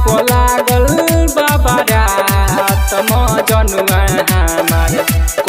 लागल बाबा रात मजनुआ हमार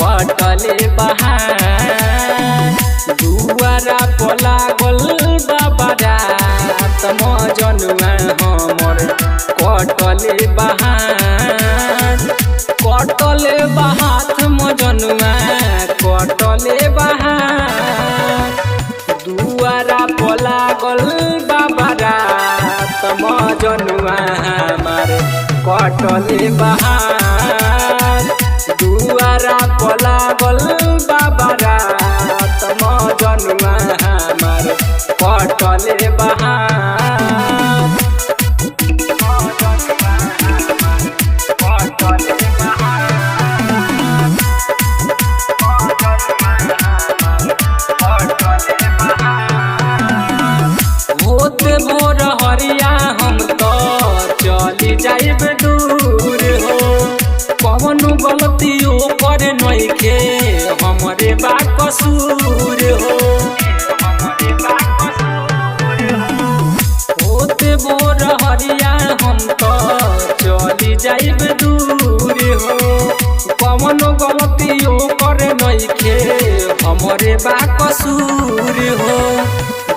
कटले बहार दुआरा लागल बाबा रात मजनुआ हमर कटले बहार मजनुआ कटले बहार दुआरा लागल बाबा रात मजनुआ हमार कटले बहार दुआरा लागल बाबा रात मजनुआ हमार कटले बहार होते भोर हरिया हम तो चली जाइब दूर हो कौन गलतियों कर नइखे हमरे बा कसूर हो होते भोर हरिया हम तो चली जाइब दूर हो कौन गलतियों कर नइखे हमरे बा कसूर हो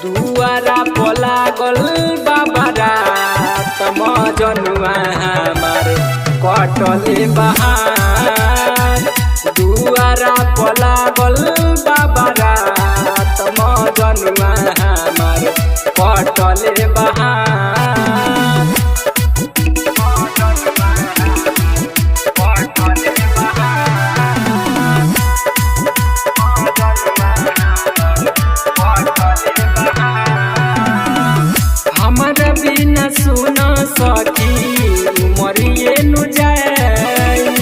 दुआरा लागल बाबा रात मजनुआ हमार कटले बहार दुआरा लागल बाबा रात मजनुआ हमार कटले बहार हमारा बिना सुन सकी उमरिए नु जाए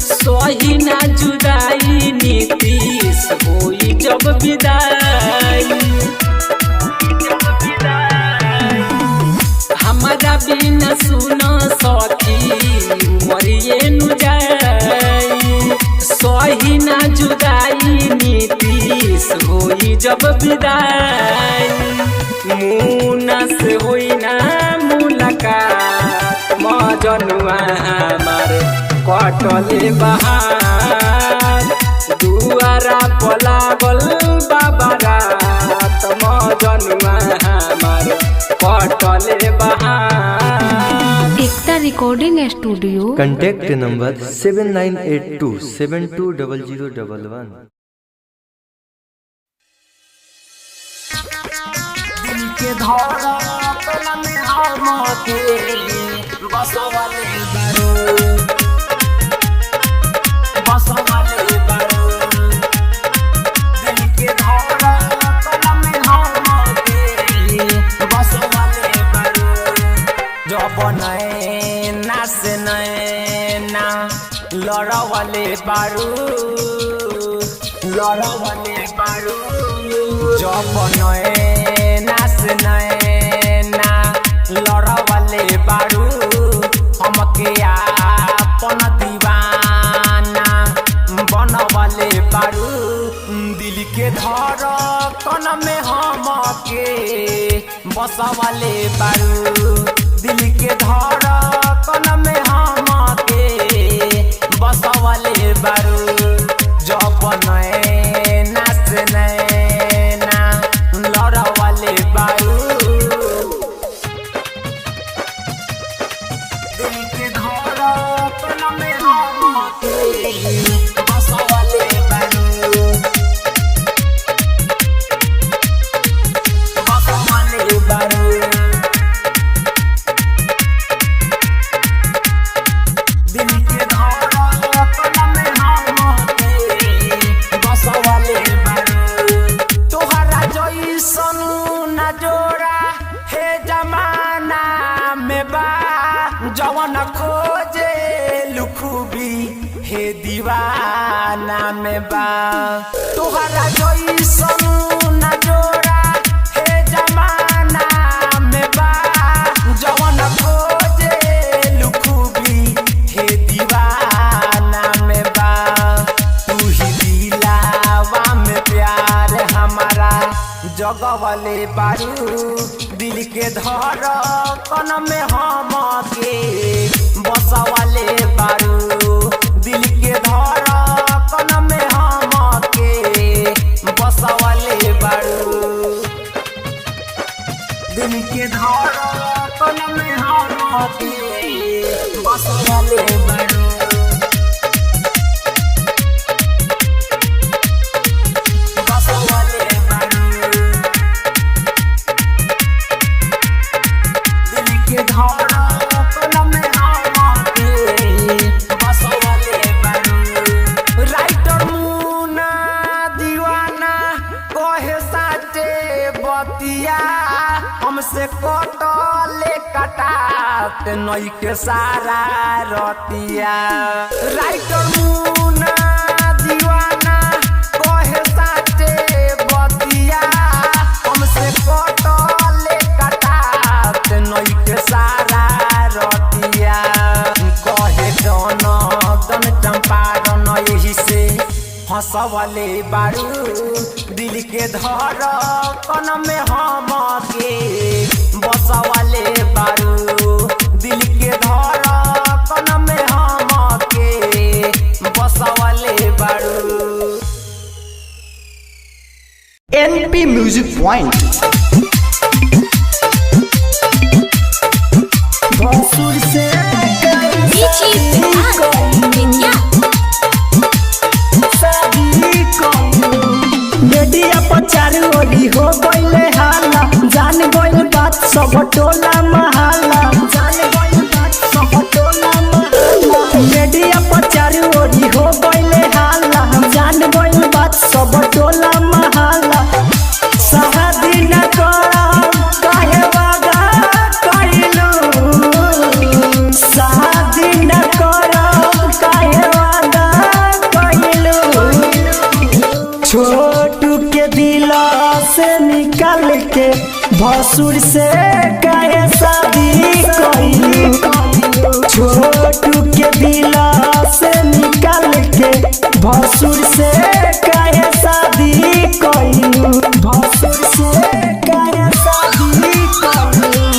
सही ना जुदाई नीतीश होई जब विदाई हमारा बिना सुन सकी उमरिए नु जाए सही ना जुदाई नीतीश होई जब विदाई मुना से होई ना मुलाकात मजनुआ हमार कटले बहार दुआरा लागल बाबा रात मजनुआ हमार कटले बहार। एकता रिकॉर्डिंग स्टूडियो कांटेक्ट नंबर 7982720011। के धरा तला में हम के बसवाले बारो दिल के धरा तला में हम के बसवाले बारो जब नैना से नैना लड़वाले बारो जब नैना से नैना लड़वाले बारू हमके आपन दीवाना बनवाले बारू दिल के धड़कन में हमके बसवाले बारू दिल के धड़कन में हमके बसवाले बारू जब नैना से नैना लड़वाले बारू दिल के धड़कन में हमके बसवाले बारू जवन खोजे लुखुबी हे दीवाना में बा तोहरा जइसन न जोड़ा हे जमाना में बा जवन खोजे लुखुबी हे दीवाना में बा तू ही दिलावा में प्यार हमारा जगवले बारू दिल के धड़कन में हम के बसवले बारू दिल के धड़कन में हम के बसवले बारू दिल के धड़कन में हम के बसवले बारू हमसे कटले कटात नई के सारा रतिया राइटर मुना दीवाना कहे साथे बतिया हमसे कटले कटात नई के सारा रतिया कहे जन दन चंपारण यही से हंसवले बारू दिल के धड़कन में हम के बसवले बारू दिल के धड़कन में हम के बसवले बारू एनपी म्यूजिक पॉइंट भसुर से बेटिया पचार ओली हो गईले हाला जान गईल बात सब टोला महाला जान गईल बात सब टोला महाला बेटिया पचार ओली हो गईले हाला जान गईल बात सब टोला महाला शादी न करब काहे वादा कइलू शादी न करब काहे वादा कइलू छोटू के दिल से निकाल के भसुर से काहे शादी कइलू छोटू के दिल से निकाल के भसुर से काहे शादी कइलू भसुर से काहे शादी कइलू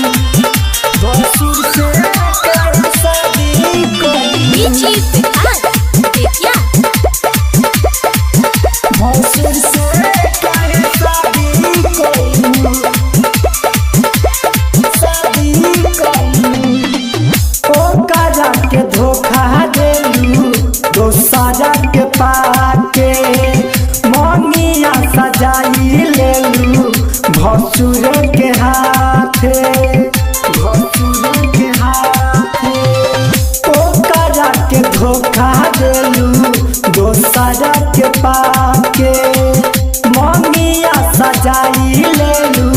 भसुर से काहे शादी कइलू भसुर से काहे शादी कइलू शादी कइलू ओ काजा के धोखा देलू दोसरा के पाके मनिया सजाई लेलू भसुर के हाथे भसुर के हाथे ओ काजा के धोखा देलू दोसरा के पाके मनिया सजाई लेलू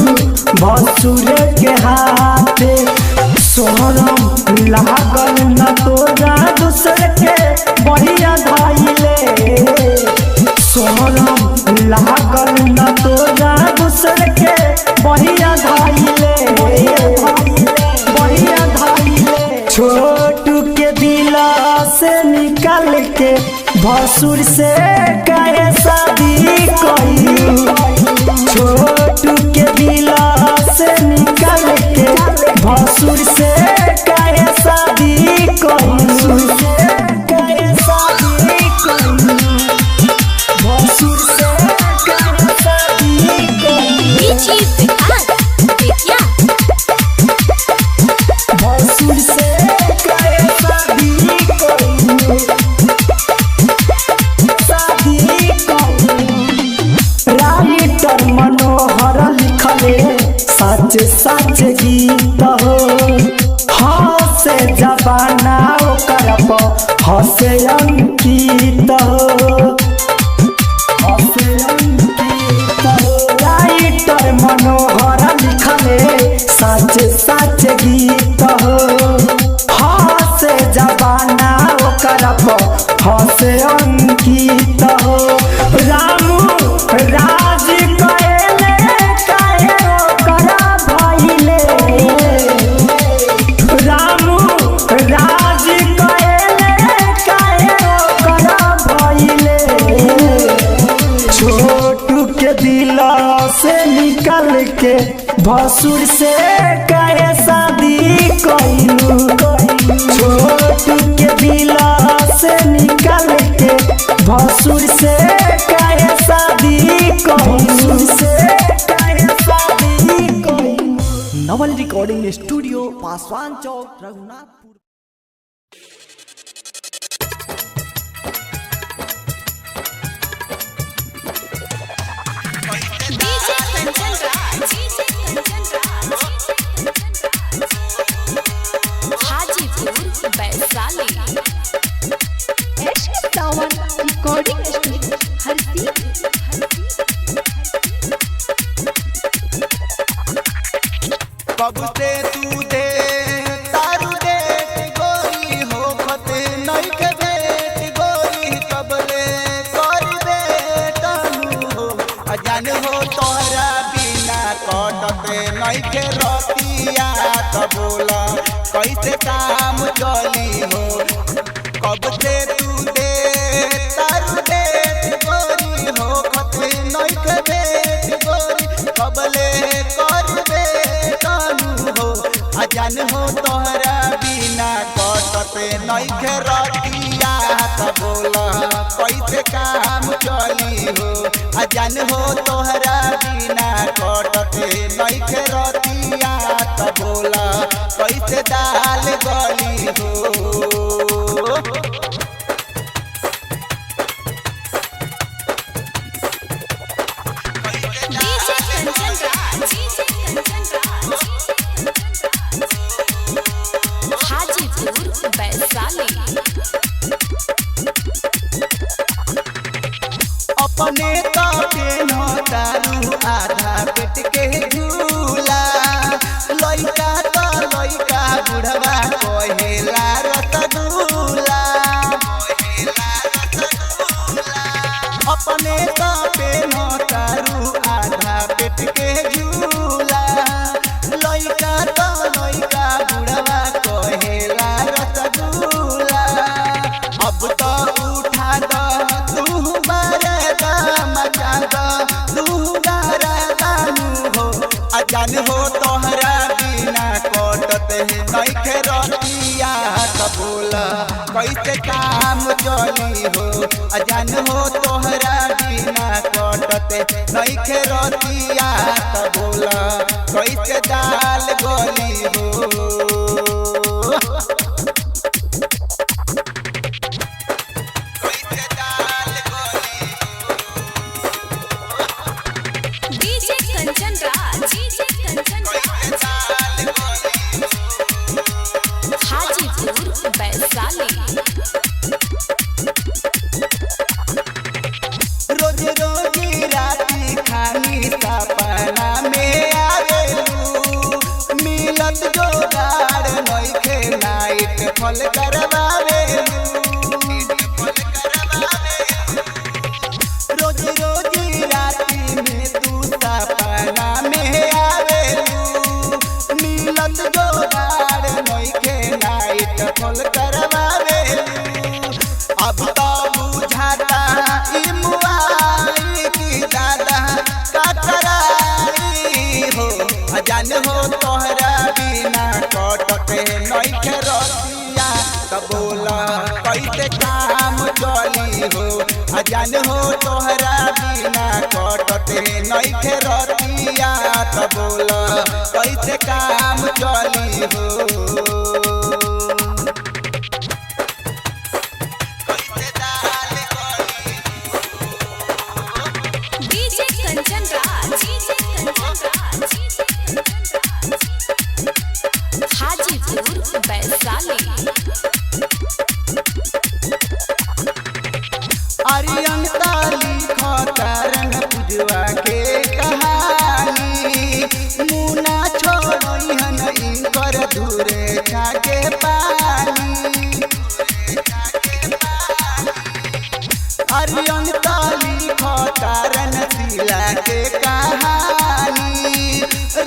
भसुर के हाथे सोहरम लागल न तोरा दूसर के बढ़िया धाइले सोहरम लागल न तोरा दूसर के बढ़िया धाइले बढ़िया धाइले छोटू के दिल से निकाल के भसुर से काहे शादी कइलू छोटू के दिल से निकाल के भसुर से काहे शादी कइलू काहे शादी कइलू भसुर से काहे शादी कइलू भसुर से काहे शादी कइलू राइटर मनोहर लिखले सच सच गीत हो हसे जबाना ओकर हसे अंकित हो हसे अंकित हो राइटर मनोहर लिखले सच सच गीत हो हसे जबाना ओकर हसे अंकित हो रामू राज कइले काहे ओकरा भइले रामू राज कइले काहे ओकरा भइले छोटू के दिल से निकाल छोटू के दिला से निकाल के भसुर से काहे शादी कहूं से काहे शादी कहूं। Naval recording studio Paswan Chowk Raghunathpur. Hajipur Vaishali recording studio Harsi. कब से तू दे तारू दे गोरी हो फते नहीं के बेट गोरी कबले कर दे तनु हो अजान हो तोहरा बिना कटते नहीं के रतिया कबोला कैसे काम चली हो। कब से तू दे तारू दे गोरी हो फते नहीं के बेट गोरी कबले कर दे अजान हो तोहरा बिना कटते नइखे रतिया त बोला कैसे काम चली हो। अजान हो तोहरा बिना कटते नइखे रतिया त बोला कैसे दाल गली हो। हाजीपुर वैशाली अपने तो पेनो तारू आधा पेट के झूला लइका तो लइका बुढ़वा कहेला रसगुल्ला अपने तो पेनो तारू आधा पेट के झूला लइका तो लइका बुढ़वा कहेला रसगुल्ला। अब तो उठा दो तू बरदा मचा दो तू गरदा हो अजान हो तोहरा बिना कटते नइखे रतिया कबूला कैसे काम चली हो। अजान हो तोहरा बिना कटते नइखे रतिया कबूला कैसे दाल गली हो। हाजीपुर वैशाली रोज रोज राती खानी सपना में आवेलू मिलत जोगाड़ नइखे नाइट फल करवावेलू। रोज रोज राती में तू सपना में आवेलू मिलत जोगाड़ नइखे नाइट फल करवावेलू। अब तो बुझाता ई मुआई की दादा कतराई हो। अजान हो तोहरा बिना कटते नइखे रतिया त बोला कैसे काम चली हो। अजान हो तोहरा बिना कटते नइखे रतिया त बोला कैसे काम चली हो। हाजीपुर वैशाली आर्यन ताली खतरन पुजवा के कहानी मुना छोड़न इनकर दूरे छाके पानी। आर्यन ताली खतरन सिला के कहानी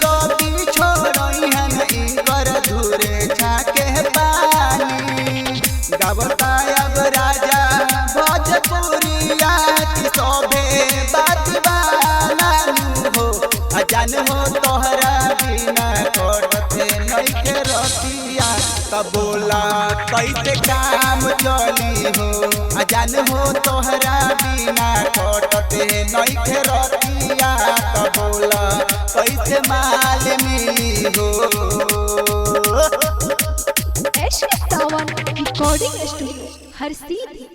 रवि छोड़न इनकर दूरे छाके पानी। गावता अब राजा भोजपुरिया की शोभे बातवाना हो। अजान हो तोहरा बिना कटते नइखे रतिया तब बोला कैसे काम चली हो अजान हो तोहरा बिना कटते नइखे रतिया तब बोला कैसे माल मिली हो एश सावन रिकॉर्डिंग स्टूडियो हर सीधी।